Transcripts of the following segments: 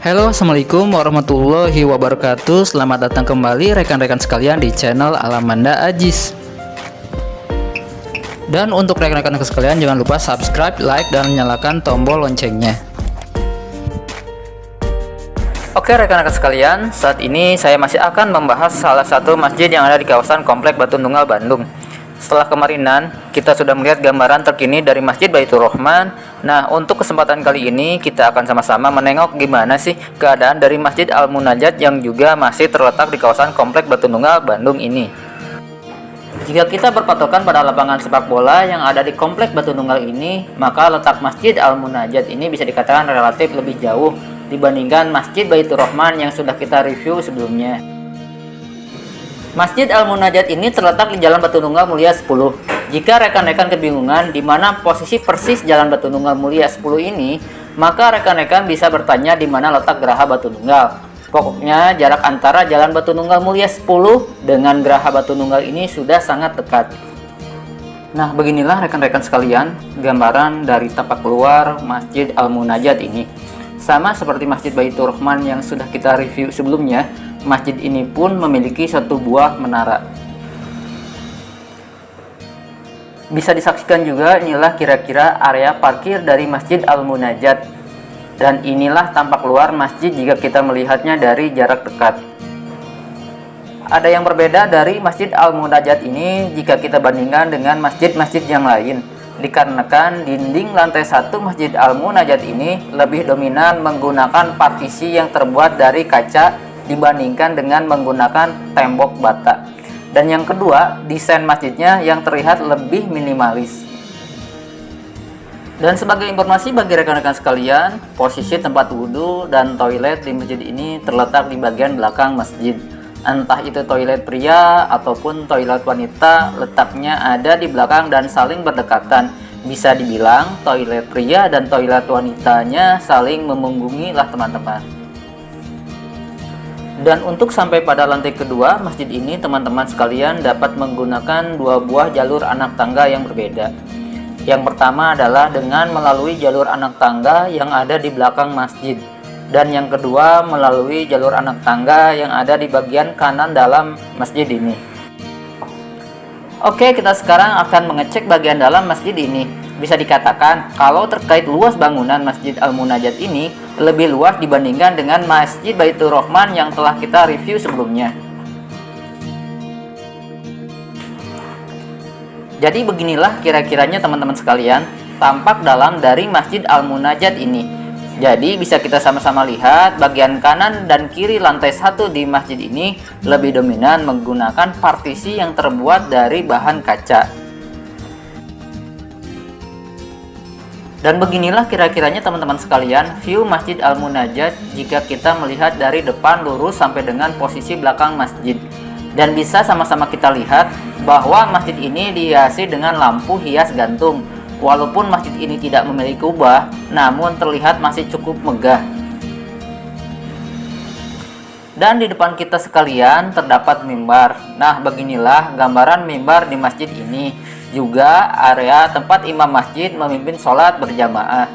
Halo, assalamualaikum warahmatullahi wabarakatuh. Selamat datang kembali rekan-rekan sekalian di channel Alamanda Ajis. Dan untuk rekan-rekan sekalian, jangan lupa subscribe, like, dan nyalakan tombol loncengnya. Oke rekan-rekan sekalian, saat ini saya masih akan membahas salah satu masjid yang ada di kawasan Komplek Batu Nunggal, Bandung. Setelah kemarinan, kita sudah melihat gambaran terkini dari Masjid Baitur Rahman. Nah, untuk kesempatan kali ini kita akan sama-sama menengok gimana sih keadaan dari Masjid Al-Munajat yang juga masih terletak di kawasan Komplek Batu Nunggal, Bandung ini. Jika kita berpatokan pada lapangan sepak bola yang ada di Komplek Batu Nunggal ini, maka letak Masjid Al-Munajat ini bisa dikatakan relatif lebih jauh dibandingkan Masjid Baitur Rahman yang sudah kita review sebelumnya. Masjid Al-Munajat ini terletak di Jalan Batu Nunggal Mulia 10. Jika rekan-rekan kebingungan di mana posisi persis Jalan Batu Nunggal Mulia 10 ini, maka rekan-rekan bisa bertanya di mana letak Geraha Batu Nunggal. Pokoknya jarak antara Jalan Batu Nunggal Mulia 10 dengan Geraha Batu Nunggal ini sudah sangat dekat. Nah, beginilah rekan-rekan sekalian gambaran dari tapak keluar Masjid Al-Munajat ini. Sama seperti Masjid Baitur Rahman yang sudah kita review sebelumnya, masjid ini pun memiliki satu buah menara. Bisa disaksikan juga inilah kira-kira area parkir dari Masjid Al-Munajat. Dan inilah tampak luar masjid jika kita melihatnya dari jarak dekat. Ada yang berbeda dari Masjid Al-Munajat ini jika kita bandingkan dengan masjid-masjid yang lain. Dikarenakan dinding lantai 1 Masjid Al-Munajat ini lebih dominan menggunakan partisi yang terbuat dari kaca dibandingkan dengan menggunakan tembok bata. Dan yang kedua, desain masjidnya yang terlihat lebih minimalis. Dan sebagai informasi bagi rekan-rekan sekalian, posisi tempat wudhu dan toilet di masjid ini terletak di bagian belakang masjid. Entah itu toilet pria ataupun toilet wanita, letaknya ada di belakang dan saling berdekatan. Bisa dibilang toilet pria dan toilet wanitanya saling memunggungi lah teman-teman. Dan untuk sampai pada lantai kedua masjid ini, teman-teman sekalian dapat menggunakan dua buah jalur anak tangga yang berbeda. Yang pertama adalah dengan melalui jalur anak tangga yang ada di belakang masjid. Dan yang kedua melalui jalur anak tangga yang ada di bagian kanan dalam masjid ini. Oke, kita sekarang akan mengecek bagian dalam masjid ini. Bisa dikatakan kalau terkait luas bangunan Masjid Al-Munajat ini lebih luas dibandingkan dengan Masjid Baitur Rahman yang telah kita review sebelumnya. Jadi beginilah kira-kiranya teman-teman sekalian tampak dalam dari Masjid Al-Munajat ini. Jadi bisa kita sama-sama lihat bagian kanan dan kiri lantai 1 di masjid ini lebih dominan menggunakan partisi yang terbuat dari bahan kaca. Dan beginilah kira-kiranya teman-teman sekalian view Masjid Al-Munajat jika kita melihat dari depan lurus sampai dengan posisi belakang masjid. Dan bisa sama-sama kita lihat bahwa masjid ini dihiasi dengan lampu hias gantung. Walaupun masjid ini tidak memiliki kubah, namun terlihat masih cukup megah. Dan di depan kita sekalian terdapat mimbar. Nah, beginilah gambaran mimbar di masjid ini. Juga area tempat imam masjid memimpin sholat berjamaah.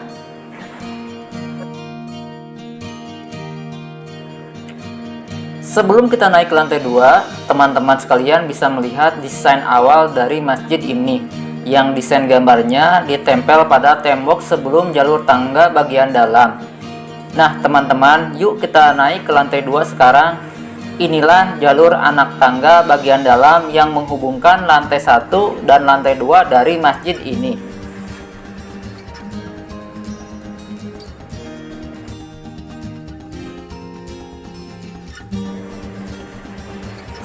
Sebelum kita naik ke lantai 2, teman-teman sekalian bisa melihat desain awal dari masjid ini. Yang desain gambarnya ditempel pada tembok sebelum jalur tangga bagian dalam. Nah teman-teman, yuk kita naik ke lantai 2 sekarang. Inilah jalur anak tangga bagian dalam yang menghubungkan lantai 1 dan lantai 2 dari masjid ini.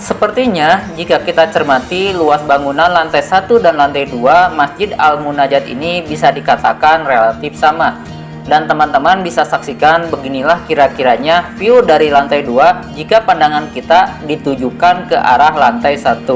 Sepertinya jika kita cermati luas bangunan lantai 1 dan lantai 2 Masjid Al-Munajat ini bisa dikatakan relatif sama. Dan teman-teman bisa saksikan beginilah kira-kiranya view dari lantai 2 jika pandangan kita ditujukan ke arah lantai 1.